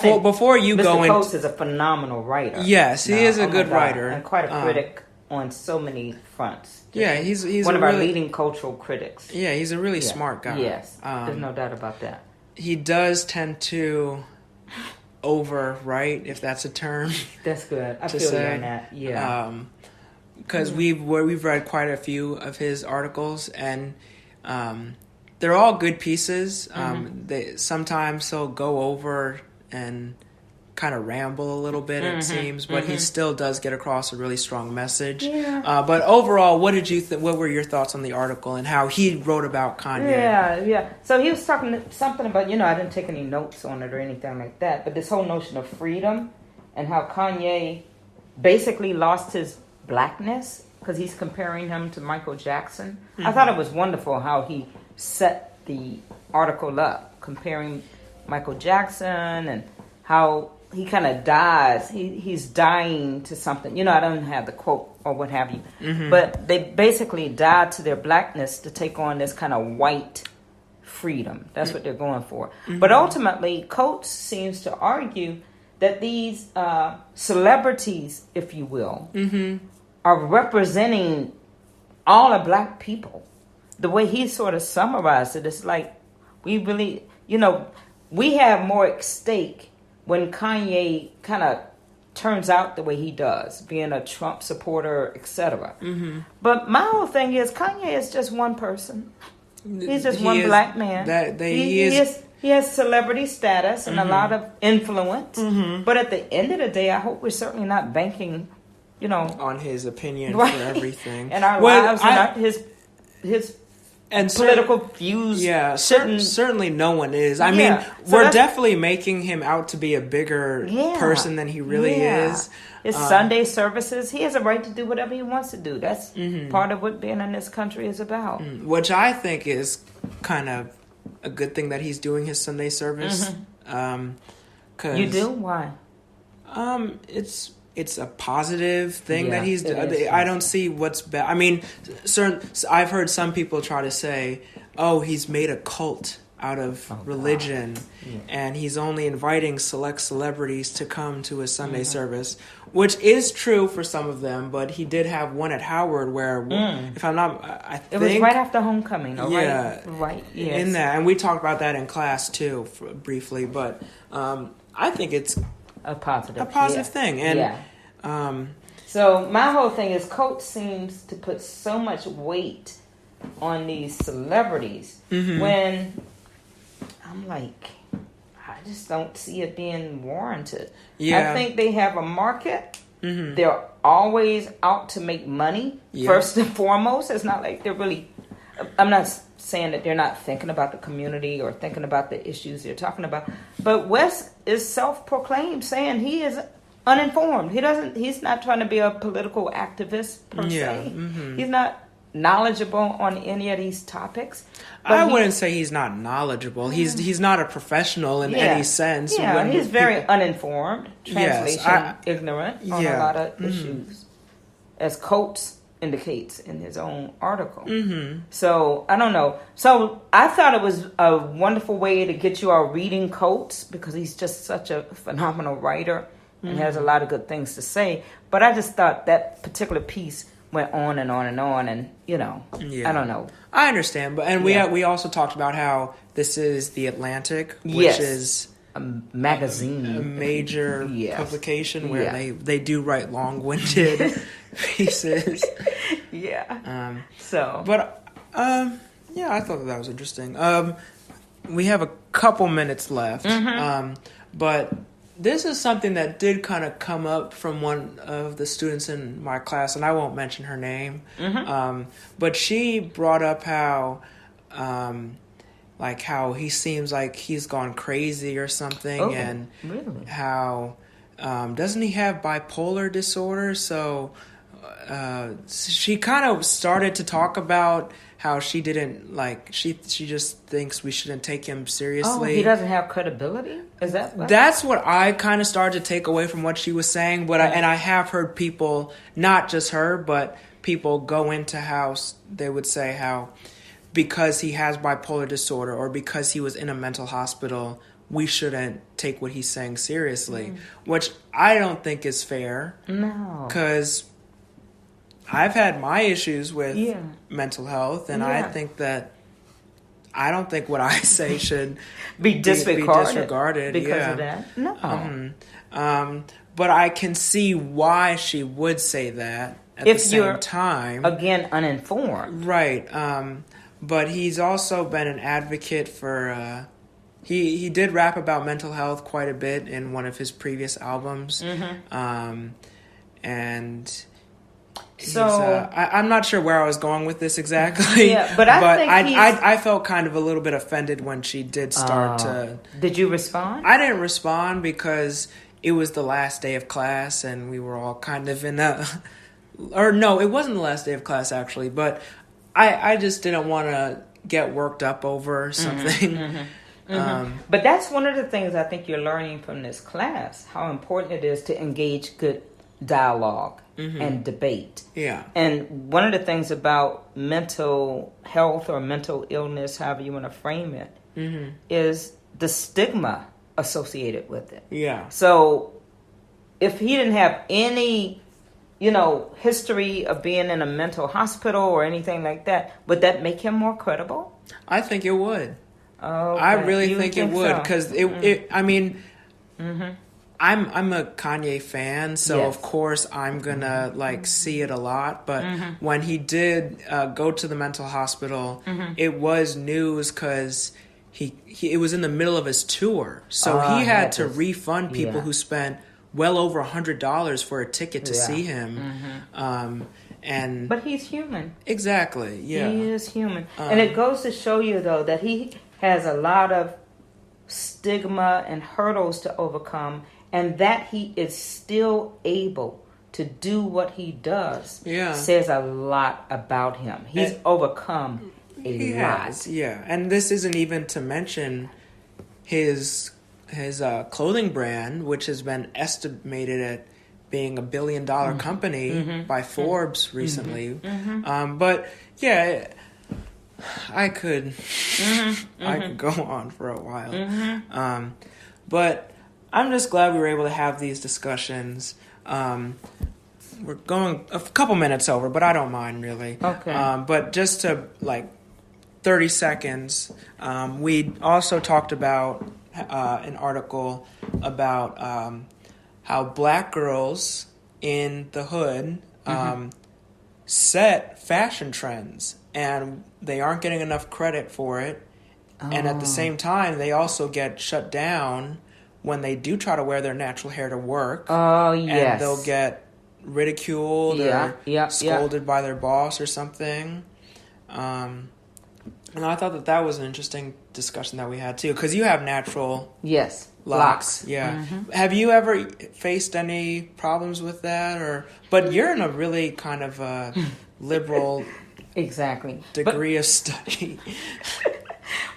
before you Mr. go in, Coates is a phenomenal writer. yes, he is a good God, writer and quite a critic on so many fronts. Yeah, he's one of our leading cultural critics. Yeah, he's a really smart guy. Yes, there's no doubt about that. He does tend to overwrite, if that's a term. That's good. I feel you on that. Yeah. Because we've read quite a few of his articles, and they're all good pieces. They sometimes he'll go over and kind of ramble a little bit, it seems, but he still does get across a really strong message. Yeah. But overall, what did you what were your thoughts on the article and how he wrote about Kanye? Yeah. So he was talking something about, I didn't take any notes on it or anything like that, but this whole notion of freedom and how Kanye basically lost his blackness because he's comparing him to Michael Jackson. I thought it was wonderful how he set the article up, comparing Michael Jackson and how he kind of dies. He's dying to something. I don't have the quote or what have you. But they basically died to their blackness to take on this kind of white freedom. That's what they're going for. But ultimately, Coates seems to argue that these celebrities, if you will, are representing all of black people. The way he sort of summarized it, it's like we really, we have more at stake when Kanye kind of turns out the way he does, being a Trump supporter, etc. But my whole thing is Kanye is just one person. He's just one black man. He has celebrity status and a lot of influence. But at the end of the day, I hope we're certainly not banking, on his opinion for everything. And our lives and his and political views. Yeah, certainly no one is. I mean, we're definitely making him out to be a bigger person than he really is. His Sunday services, he has a right to do whatever he wants to do. That's part of what being in this country is about. Which I think is kind of a good thing that he's doing his Sunday service. 'Cause, you do? Why? It's a positive thing that he's doing. I don't see what's bad. I mean, I've heard some people try to say, "Oh, he's made a cult out of religion, and he's only inviting select celebrities to come to his Sunday service," which is true for some of them. But he did have one at Howard where, if I'm not, I think it was right after homecoming. Right. Yes. In that, and we talked about that in class too, briefly. But I think it's a positive thing. And so my whole thing is Coates seems to put so much weight on these celebrities when I'm like, I just don't see it being warranted. I think they have a market. They're always out to make money first and foremost. It's not like they're really, I'm not saying that they're not thinking about the community or thinking about the issues they're talking about. But Wes is self-proclaimed saying he is uninformed. He's not trying to be a political activist per se. He's not knowledgeable on any of these topics. I wouldn't say he's not knowledgeable. He's not a professional in any sense. Yeah, he's very uninformed, translation ignorant on a lot of issues, as Coates indicates in his own article. So I don't know. So I thought it was a wonderful way to get you all reading Coates because he's just such a phenomenal writer and has a lot of good things to say. But I just thought that particular piece went on and on and on, and I don't know. I understand, but we also talked about how this is the Atlantic, which is a magazine, a major publication where they do write long-winded pieces. I thought that was interesting. We have a couple minutes left, but this is something that did kind of come up from one of the students in my class, and I won't mention her name, but she brought up how he seems like he's gone crazy or something, and really? How doesn't he have bipolar disorder? So she kind of started to talk about how she didn't she just thinks we shouldn't take him seriously. Oh, he doesn't have credibility? Is that what? That's what I kind of started to take away from what she was saying. But I have heard people, not just her, but people go into house. They would say how because he has bipolar disorder or because he was in a mental hospital, we shouldn't take what he's saying seriously, which I don't think is fair. No. Because I've had my issues with mental health, and I don't think what I say should be disregarded because of that. No. But I can see why she would say that at the same time. Again, uninformed. Right. But he's also been an advocate for... He did rap about mental health quite a bit in one of his previous albums. And... So I'm not sure where I was going with this exactly. Yeah, but I felt kind of a little bit offended when she did start to. Did you respond? I didn't respond because it was the last day of class and we were all kind of in a. Or no, it wasn't the last day of class actually, but I just didn't want to get worked up over something. But that's one of the things I think you're learning from this class: how important it is to engage good dialogue and debate. Yeah. And one of the things about mental health or mental illness, however you want to frame it, is the stigma associated with it. Yeah. So if he didn't have any, history of being in a mental hospital or anything like that, would that make him more credible? I think it would. Okay. I really think it would because I'm a Kanye fan, so of course I'm gonna see it a lot. But when he did go to the mental hospital, it was news because it was in the middle of his tour, so he had to refund people who spent well over $100 for a ticket to see him. But he's human. Exactly. Yeah, he is human, and it goes to show you though that he has a lot of stigma and hurdles to overcome. And that he is still able to do what he does says a lot about him. He's overcome a lot. Yeah, and this isn't even to mention his clothing brand, which has been estimated at being $1 billion company by Forbes recently. But yeah, I could go on for a while. But I'm just glad we were able to have these discussions. We're going a couple minutes over, but I don't mind really. Okay. But just to 30 seconds, we also talked about an article about how black girls in the hood set fashion trends, and they aren't getting enough credit for it. And at the same time, they also get shut down when they do try to wear their natural hair to work. Oh, yes. And they'll get ridiculed or scolded by their boss or something. And I thought that was an interesting discussion that we had, too. Because you have natural locks. Yeah. Have you ever faced any problems with that? But you're in a really kind of liberal degree of study.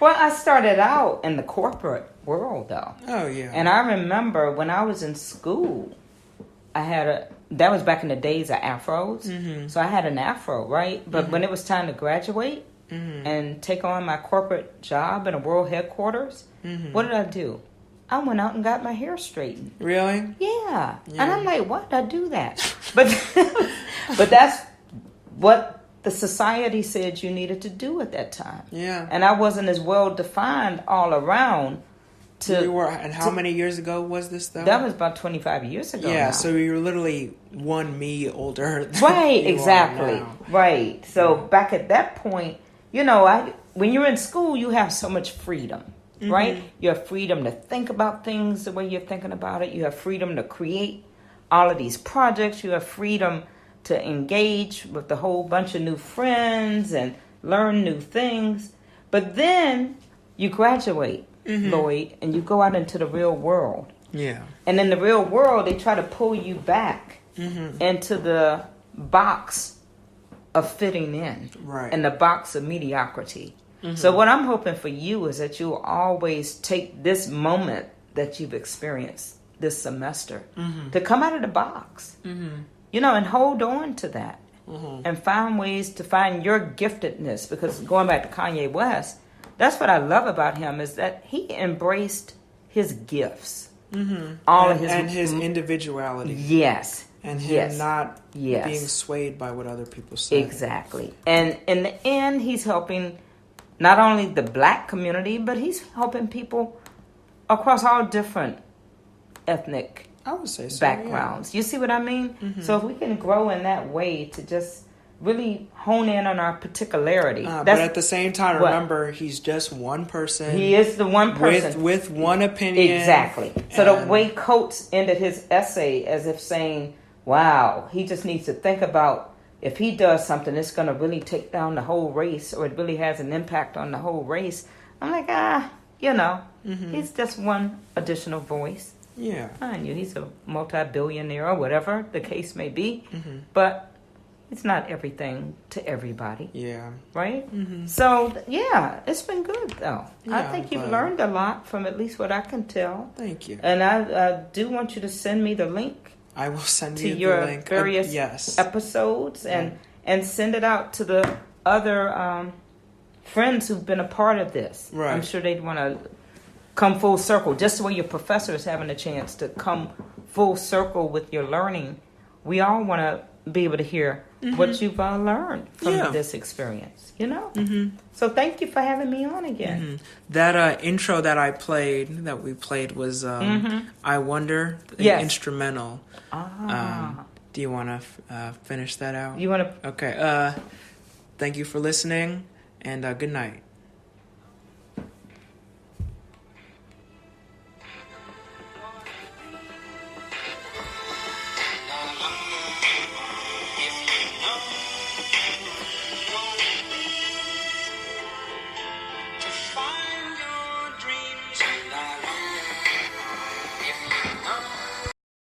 Well, I started out in the corporate world, though. Oh, yeah. And I remember when I was in school, that was back in the days of afros. So I had an afro, right? But when it was time to graduate and take on my corporate job in a world headquarters, what did I do? I went out and got my hair straightened. Really? Yeah. And I'm like, why did I do that? But that's what the society said you needed to do at that time. Yeah. And I wasn't as well defined all around. And how many years ago was this, though? That was about 25 years ago. Yeah, now. So you were literally one me older than right, you exactly. are now. Right. So back at that point, when you're in school, you have so much freedom, right? You have freedom to think about things the way you're thinking about it. You have freedom to create all of these projects. You have freedom to engage with a whole bunch of new friends and learn new things. But then you graduate, Lloyd, and you go out into the real world. Yeah. And in the real world, they try to pull you back into the box of fitting in. Right. And the box of mediocrity. So what I'm hoping for you is that you'll always take this moment that you've experienced this semester to come out of the box. And hold on to that and find ways to find your giftedness. Because going back to Kanye West, that's what I love about him is that he embraced his gifts. All of his and his individuality. Yes. And him not being swayed by what other people say. Exactly. And in the end, he's helping not only the black community, but he's helping people across all different ethnic backgrounds. You see what I mean? So if we can grow in that way to just really hone in on our particularity. But at the same time, remember, he's just one person. He is the one person. With one opinion. Exactly. So the way Coates ended his essay as if saying, wow, he just needs to think about if he does something, it's going to really take down the whole race, or it really has an impact on the whole race. I'm like, he's just one additional voice. Yeah. Mind you, he's a multi-billionaire or whatever the case may be. But it's not everything to everybody. Yeah. Right? So, it's been good, though. I think you've learned a lot from at least what I can tell. Thank you. And I do want you to send me the link. I will send you the your link. Various episodes and send it out to the other friends who've been a part of this. Right. I'm sure they'd want to come full circle. Just the way your professor is having a chance to come full circle with your learning, we all want to be able to hear what you've learned from this experience, So thank you for having me on again. That intro that we played was I Wonder, the instrumental. Do you want to finish that out? You want to? Okay. Thank you for listening, and good night.